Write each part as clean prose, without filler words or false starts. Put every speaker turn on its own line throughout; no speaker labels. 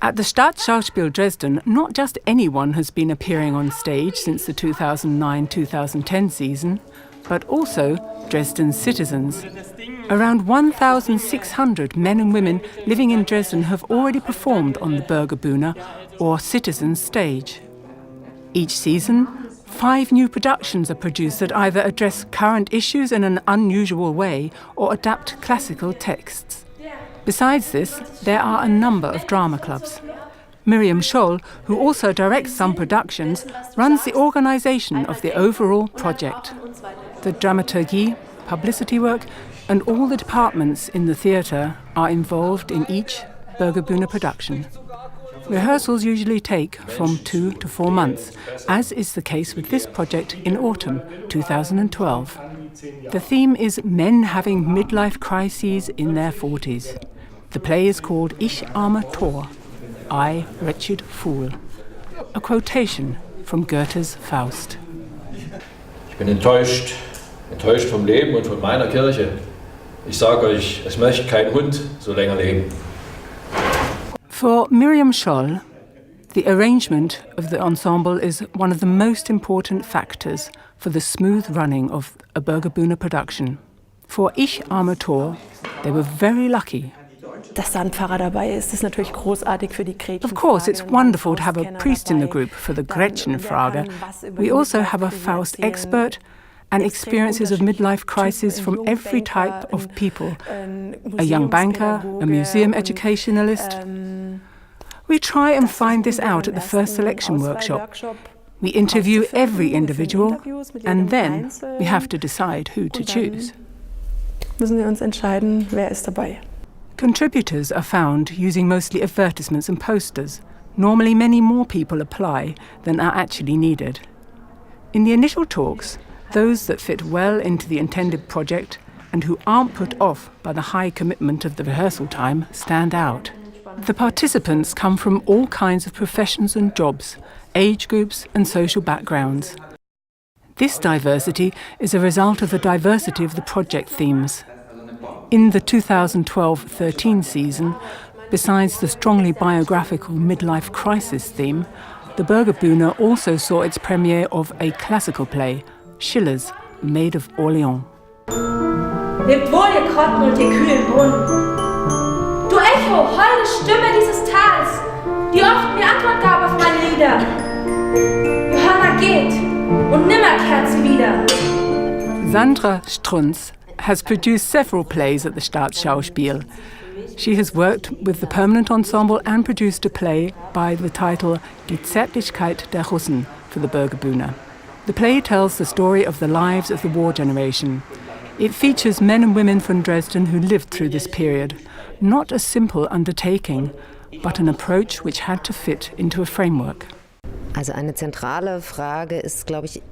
At the Staatsschauspiel Dresden, not just anyone has been appearing on stage since the 2009-2010 season, but also Dresden's citizens. Around 1,600 men and women living in Dresden have already performed on the Bürgerbühne, or citizens' stage. Each season, 5 new productions are produced that either address current issues in an unusual way or adapt classical texts. Besides this, there are a number of drama clubs. Miriam Scholl, who also directs some productions, runs the organisation of the overall project. The dramaturgy, publicity work, and all the departments in the theatre are involved in each Bürgerbühne production. Rehearsals usually take from 2 to 4 months, as is the case with this project in autumn 2012. The theme is men having midlife crises in their 40s. The play is called Ich armer Tor, I wretched fool, a quotation from Goethe's Faust.
Ich bin enttäuscht vom Leben und von meiner Kirche. Ich sage euch, es möchte kein Hund so länger leben.
For Miriam Scholl, the arrangement of the ensemble is one of the most important factors for the smooth running of a Bürgerbühne production. For Ich armer Tor, they were very lucky.
Dass da ein Pfarrer dabei ist, ist natürlich großartig für die Gretchenfrage.
Of course, it's wonderful to have a priest in the group for the Gretchenfrage. We also have a Faust expert and experiences of midlife crisis from every type of people. A young banker, a museum educationalist. We try and find this out at the first selection workshop. We interview every individual and then we have to decide who to choose.
Müssen wir uns entscheiden, wer ist dabei.
Contributors are found using mostly advertisements and posters. Normally many more people apply than are actually needed. In the initial talks, those that fit well into the intended project and who aren't put off by the high commitment of the rehearsal time stand out. The participants come from all kinds of professions and jobs, age groups and social backgrounds. This diversity is a result of the diversity of the project themes. In the 2012-13 season, besides the strongly biographical midlife crisis theme, the Bürgerbühne also saw its premiere of a classical play, Schiller's Maid of Orleans.
Lebt wohl, ihr Krotten und ihr kühlen Brunnen. Du Echo, holde Stimme dieses Tals, die oft mir Antwort gab auf meine Lieder. Johanna geht und nimmer kehrt sie wieder.
Sandra Strunz has produced several plays at the Staatsschauspiel. She has worked with the permanent ensemble and produced a play by the title Die Zärtlichkeit der Russen for the Bürgerbühne. The play tells the story of the lives of the war generation. It features men and women from Dresden who lived through this period. Not a simple undertaking, but an approach which had to fit into a framework.
Also eine zentrale Frage ist, glaube ich,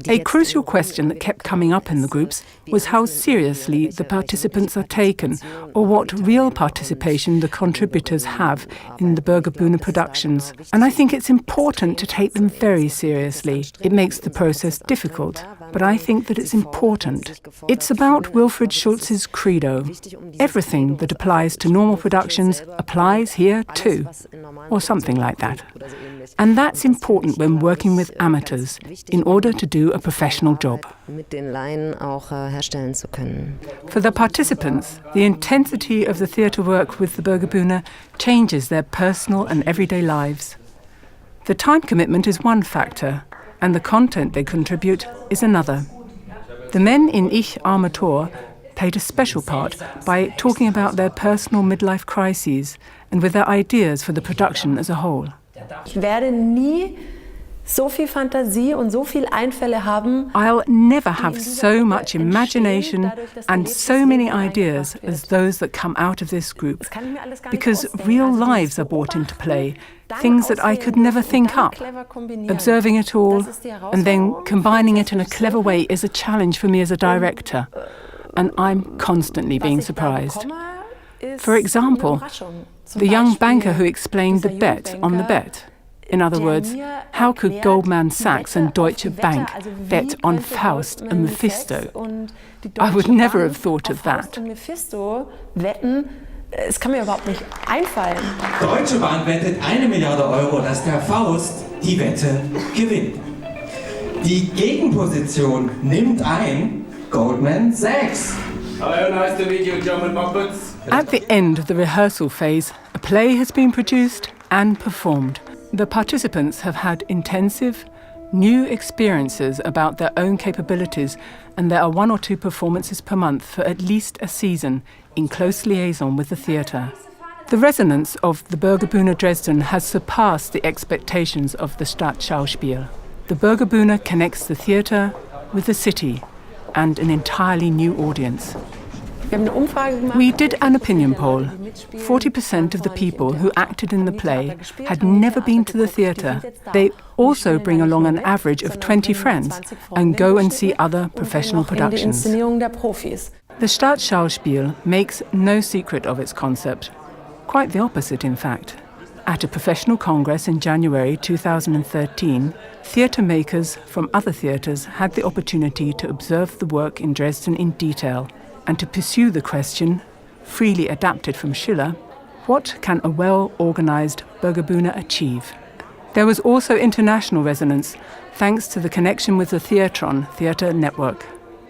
a crucial question that kept coming up in the groups was how seriously the participants are taken, or what real participation the contributors have in the Bürgerbühne productions. And I think it's important to take them very seriously. It makes the process difficult, but I think that it's important. It's about Wilfried Schulz's credo. Everything that applies to normal productions applies here too, or something like that. And that's important when working with amateurs in order to do a professional job. For the participants, the intensity of the theatre work with the Bürgerbühne changes their personal and everyday lives. The time commitment is one factor, and the content they contribute is another. The men in Ich armer Tor played a special part by talking about their personal midlife crises and with their ideas for the production as a whole.
Ich werde nie so viel Fantasie und so viel Einfälle haben.
I'll never have so much imagination and so many ideas as those that come out of this group, because real lives are brought into play, things that I could never think up. Observing it all and then combining it in a clever way is a challenge for me as a director, and I'm constantly being surprised. For example, the young banker who explained the bet on the bet. In other words, how could Goldman Sachs and Deutsche Bank bet on Faust and Mephisto? I would never have thought of that.
Es kann mir überhaupt nicht einfallen.
Deutsche Bahn wettet 1 Milliarde Euro, dass der Faust die Wette gewinnt. Die Gegenposition nimmt ein Goldman Sachs.
Hello, nice to meet you, German Muppets.
At the end of the rehearsal phase, a play has been produced and performed. The participants have had intensive, new experiences about their own capabilities, and there are 1 or 2 performances per month for at least a season in close liaison with the theatre. The resonance of the Bürgerbühne Dresden has surpassed the expectations of the Staatsschauspiel. The Bürgerbühne connects the theatre with the city and an entirely new audience. We did an opinion poll. 40% of the people who acted in the play had never been to the theatre. They also bring along an average of 20 friends and go and see other professional productions. The Staatsschauspiel makes no secret of its concept. Quite the opposite, in fact. At a professional congress in January 2013, theatre makers from other theatres had the opportunity to observe the work in Dresden in detail and to pursue the question, freely adapted from Schiller, what can a well-organised Bürgerbühne achieve? There was also international resonance, thanks to the connection with the Theatron theatre network.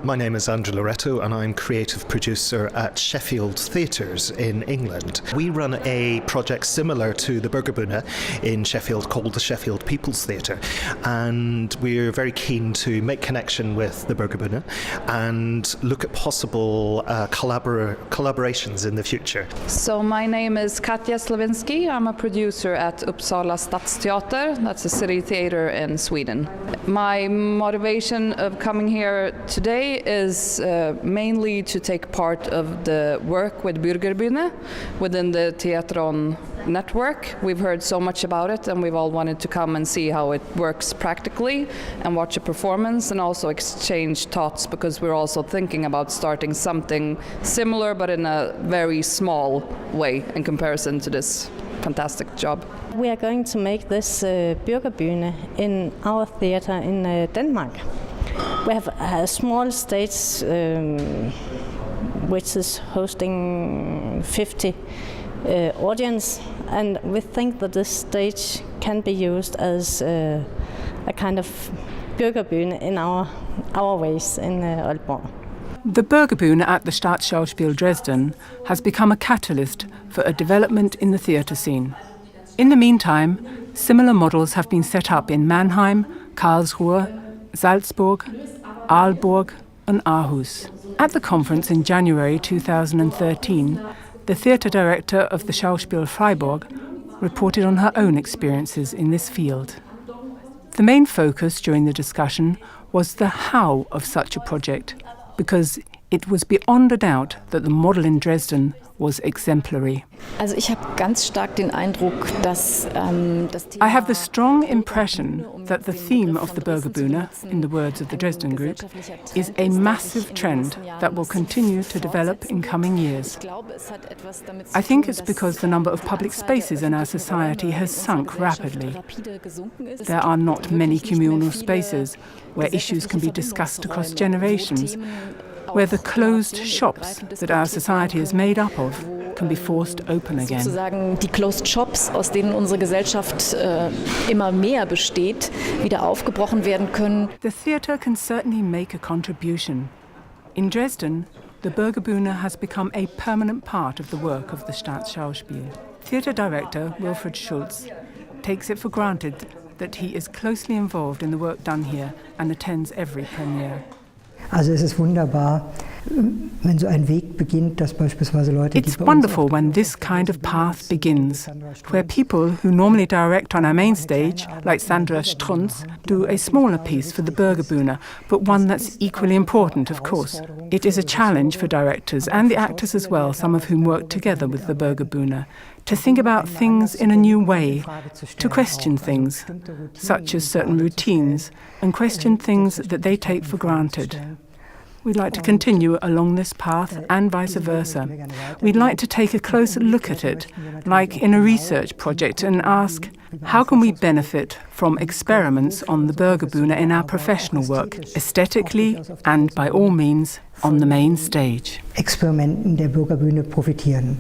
My name is Andrew Loretto and I'm creative producer at Sheffield Theatres in England. We run a project similar to the Bürgerbühne in Sheffield called the Sheffield People's Theatre, and we're very keen to make connection with the Bürgerbühne and look at possible collaborations in the future.
So my name is Katja Slavinsky. I'm a producer at Uppsala Stadsteater, that's a city theatre in Sweden. My motivation of coming here today is mainly to take part of the work with Bürgerbühne within the Theatron network. We've heard so much about it and we've all wanted to come and see how it works practically and watch a performance and also exchange thoughts, because we're also thinking about starting something similar but in a very small way in comparison to this fantastic job.
We are going to make this Bürgerbühne in our theatre in Denmark. We have a small stage which is hosting 50 audience, and we think that this stage can be used as a kind of Bürgerbühne in our ways in Aalborg.
The Bürgerbühne at the Staatsschauspiel Dresden has become a catalyst for a development in the theatre scene. In the meantime, similar models have been set up in Mannheim, Karlsruhe, Salzburg, Aalborg and Aarhus. At the conference in January 2013, the theatre director of the Schauspiel Freiburg reported on her own experiences in this field. The main focus during the discussion was the how of such a project, because it was beyond a doubt that the model in Dresden was exemplary.
Also ich habe ganz stark den Eindruck, dass
I have the strong impression that the theme of the Bürgerbühne, in the words of the Dresden group, is a massive trend that will continue to develop in coming years. I think it's because the number of public spaces in our society has sunk rapidly. There are not many communal spaces where issues can be discussed across generations, where the closed shops that our society is made up of can be forced open again.
Sozusagen die Closed Shops, aus denen unsere Gesellschaft immer mehr besteht, wieder aufgebrochen werden können.
The theatre can certainly make a contribution. In Dresden, the Bürgerbühne has become a permanent part of the work of the Staatsschauspiel. Theatre director Wilfried Schulz takes it for granted that he is closely involved in the work done here and attends every premiere.
Also es ist wunderbar, wenn so ein Weg beginnt, dass beispielsweise Leute,
It's wonderful when this kind of path begins, where people who normally direct on our main stage, like Sandra Strunz, do a smaller piece for the Bürgerbühne, but one that's equally important, of course. It is a challenge for directors and the actors as well, some of whom work together with the Bürgerbühne, to think about things in a new way, to question things, such as certain routines, and question things that they take for granted. We'd like to continue along this path and vice versa. We'd like to take a closer look at it, like in a research project, and ask, how can we benefit from experiments on the Bürgerbühne in our professional work, aesthetically and by all means on the main stage?
Experimenten der Bürgerbühne profitieren.